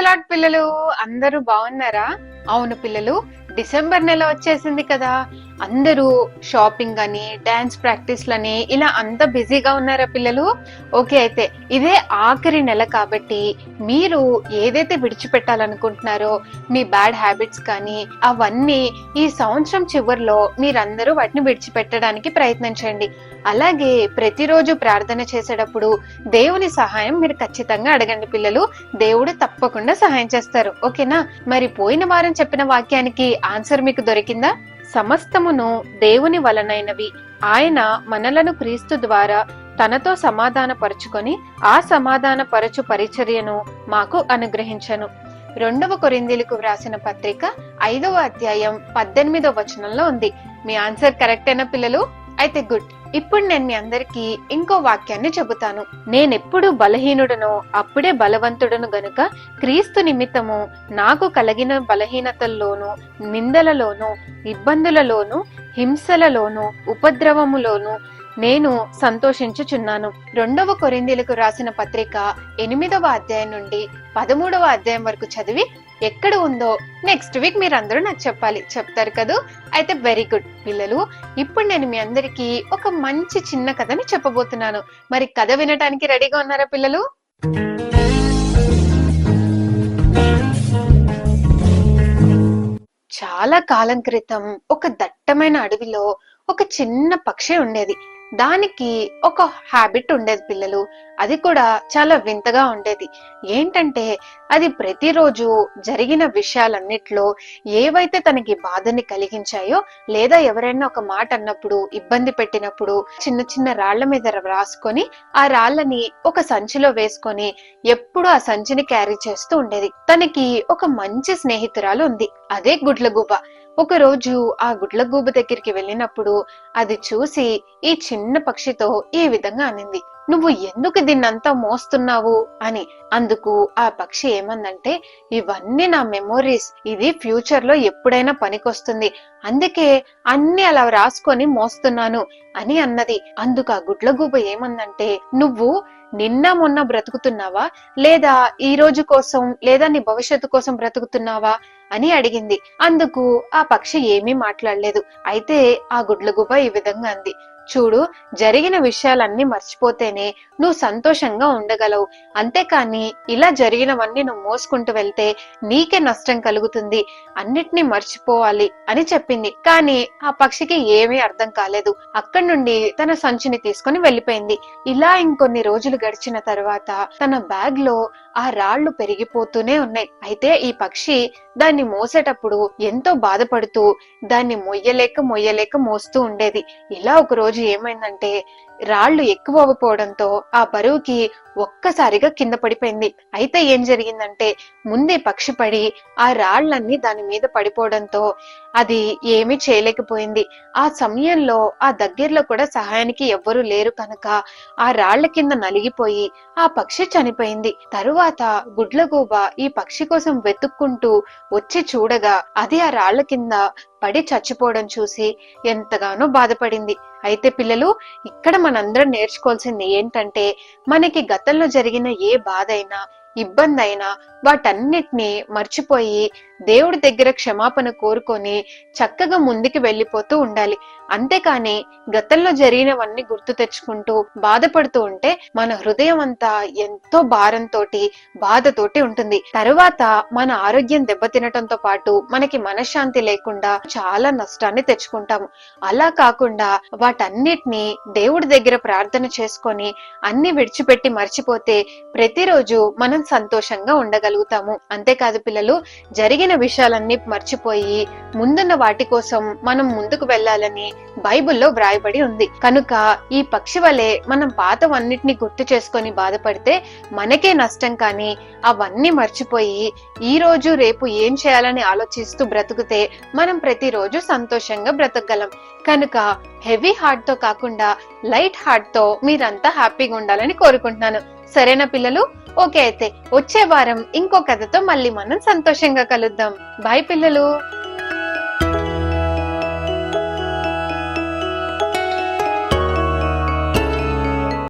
Lord పిల్లలు, అందరూ బాగున్నారా? అవును పిల్లలు, డిసెంబర్ నెల వచ్చేసింది కదా. అందరూ షాపింగ్ అని, డాన్స్ ప్రాక్టీస్లని ఇలా అంతా బిజీగా ఉన్నారా పిల్లలు? ఓకే, అయితే ఇదే ఆఖరి నెల కాబట్టి మీరు ఏదైతే విడిచిపెట్టాలనుకుంటున్నారో మీ బ్యాడ్ హ్యాబిట్స్ కానీ అవన్నీ ఈ సంవత్సరం చివరిలో మీరందరూ వాటిని విడిచిపెట్టడానికి ప్రయత్నించండి. అలాగే ప్రతిరోజు ప్రార్థన చేసేటప్పుడు దేవుని సహాయం మీరు ఖచ్చితంగా అడగండి పిల్లలు. దేవుడు తప్పకుండా సహాయం చేస్తారు. ఓకేనా? మరి పోయిన వారం చెప్పిన వాక్యానికి ఆన్సర్ మీకు దొరికిందా? సమస్తమును దేవుని వలనైనవి, ఆయన మనలను క్రీస్తు ద్వారా తనతో సమాధాన పరుచుకొని ఆ సమాధాన పరచు పరిచర్యను మాకు అనుగ్రహించను. 2వ కొరింథీయులకు వ్రాసిన పత్రిక 5వ అధ్యాయం 18వ వచనంలో ఉంది. మీ ఆన్సర్ కరెక్టేనా పిల్లలు? అయితే గుడ్. ఇప్పుడు నేను మీ అందరికి ఇంకో వాక్యాన్ని చెబుతాను. నేనెప్పుడు బలహీనుడనో అప్పుడే బలవంతుడను గనుక క్రీస్తు నిమిత్తము నాకు కలిగిన బలహీనతల్లోనూ, నిందలలోనూ, ఇబ్బందులలోనూ, హింసలలోనూ, ఉపద్రవములోనూ నేను సంతోషించుచున్నాను. 2వ కొరింథీయులకు రాసిన పత్రిక 8వ అధ్యాయం నుండి 13వ అధ్యాయం వరకు చదివి ఎక్కడ ఉందో నెక్స్ట్ వీక్ మీరందరూ నాకు చెప్పాలి. చెప్తారు కదా? అయితే వెరీ గుడ్ పిల్లలు. ఇప్పుడు నేను మీ అందరికి ఒక మంచి చిన్న కథని చెప్పబోతున్నాను. మరి కథ వినటానికి రెడీగా ఉన్నారా పిల్లలు? చాలా కాలం క్రితం ఒక దట్టమైన అడవిలో ఒక చిన్న పక్షి ఉండేది. దానికి ఒక హ్యాబిట్ ఉండేది పిల్లలు. అది కూడా చాలా వింతగా ఉండేది. ఏంటంటే అది ప్రతిరోజు జరిగిన విషయాలన్నిట్లో ఏవైతే తనకి బాధని కలిగించాయో, లేదా ఎవరైనా ఒక మాట అన్నప్పుడు, ఇబ్బంది పెట్టినప్పుడు చిన్న చిన్న రాళ్ల మీద రాసుకొని ఆ రాళ్ళని ఒక సంచిలో వేసుకొని ఎప్పుడు ఆ సంచిని క్యారీ చేస్తూ ఉండేది. తనకి ఒక మంచి స్నేహితురాలు ఉంది, అదే గుడ్లగూబ. ఒక రోజు ఆ గుడ్లగూబ దగ్గరికి వెళ్ళినప్పుడు అది చూసి ఈ చిన్న పక్షితో ఈ విధంగా అనింది, నువ్వు ఎందుకు దీన్నంతా మోస్తున్నావు అని. అందుకు ఆ పక్షి ఏమందంటే, ఇవన్నీ నా మెమోరీస్, ఇది ఫ్యూచర్ లో ఎప్పుడైనా పనికొస్తుంది, అందుకే అన్ని అలా రాసుకొని మోస్తున్నాను అని అన్నది. అందుకు ఆ గుడ్లగూబ ఏమందంటే, నువ్వు నిన్న మొన్న బ్రతుకుతున్నావా, లేదా ఈ రోజు కోసం, లేదా నీ భవిష్యత్తు కోసం బ్రతుకుతున్నావా అని అడిగింది. అందుకు ఆ పక్షి ఏమీ మాట్లాడలేదు. అయితే ఆ గుడ్లగూబ ఈ విధంగా అంది, చూడు, జరిగిన విషయాలన్నీ మర్చిపోతేనే నువ్వు సంతోషంగా ఉండగలవు, అంతేకాని ఇలా జరిగినవన్నీ నువ్వు మోసుకుంటూ వెళ్తే నీకే నష్టం కలుగుతుంది, అన్నిటినీ మర్చిపోవాలి అని చెప్పింది. కానీ ఆ పక్షికి ఏమీ అర్థం కాలేదు. అక్కడి నుండి తన సంచిని తీసుకుని వెళ్ళిపోయింది. ఇలా ఇంకొన్ని రోజులు గడిచిన తర్వాత తన బ్యాగ్ లో ఆ రాళ్లు పెరిగిపోతూనే ఉన్నాయి. అయితే ఈ పక్షి దాన్ని మోసేటప్పుడు ఎంతో బాధపడుతూ దాన్ని మొయ్యలేక మోస్తూ ఉండేది. ఇలా ఒక రోజు ఏమైందంటే రాళ్లు ఎక్కువ అవ్వకపోవడంతో ఆ బరువుకి ఒక్కసారిగా కింద పడిపోయింది. అయితే ఏం జరిగిందంటే ముందే పక్షి పడి ఆ రాళ్లన్నీ దాని మీద పడిపోవడంతో అది ఏమీ చేయలేకపోయింది. ఆ సమయంలో ఆ దగ్గరలో కూడా సహాయానికి ఎవ్వరూ లేరు కనుక ఆ రాళ్ల కింద నలిగిపోయి ఆ పక్షి చనిపోయింది. తరువాత గుడ్లగూబ ఈ పక్షి కోసం వెతుక్కుంటూ వచ్చి చూడగా అది ఆ రాళ్ల కింద పడి చచ్చిపోవడం చూసి ఎంతగానో బాధపడింది. అయితే పిల్లలు, ఇక్కడ మనందరం నేర్చుకోవాల్సింది ఏంటంటే, మనకి గతంలో జరిగిన ఏ బాధ అయినా, ఇబ్బంది అయినా వాటన్నిటిని మర్చిపోయి దేవుడి దగ్గర క్షమాపణ కోరుకొని చక్కగా ముందుకు వెళ్ళిపోతూ ఉండాలి. అంతేకాని గతంలో జరిగినవన్నీ గుర్తు తెచ్చుకుంటూ బాధపడుతూ ఉంటే మన హృదయం అంతా ఎంతో భారంతో, బాధతోటి ఉంటుంది. తరువాత మన ఆరోగ్యం దెబ్బతినటంతో పాటు మనకి మనశ్శాంతి లేకుండా చాలా నష్టాన్ని తెచ్చుకుంటాము. అలా కాకుండా వాటన్నిటిని దేవుడి దగ్గర ప్రార్థన చేసుకొని అన్ని విడిచిపెట్టి మర్చిపోతే ప్రతిరోజు మనం సంతోషంగా ఉండగలుగుతాము. అంతేకాదు పిల్లలు, జరిగిన విషయాలన్నీ మర్చిపోయి ముందున్న వాటి కోసం మనం ముందుకు వెళ్ళాలని బైబిల్లో వ్రాయబడి ఉంది. కనుక ఈ పక్షి వలె మనం పాతవన్నిటిని గుర్తు చేసుకొని బాధపడితే మనకే నష్టం. కానీ అవన్నీ మర్చిపోయి ఈ రోజు రేపు ఏం చేయాలని ఆలోచిస్తూ బ్రతుకుతే మనం ప్రతిరోజు సంతోషంగా బ్రతకగలం. కనుక హెవీ హార్ట్ తో కాకుండా లైట్ హార్ట్ తో మీరంతా హ్యాపీగా ఉండాలని కోరుకుంటున్నాను. సరేనా పిల్లలు? ఓకే, అయితే వచ్చే వారం ఇంకో కథతో మళ్ళీ మనం సంతోషంగా కలుద్దాం. బాయ్ పిల్లలు.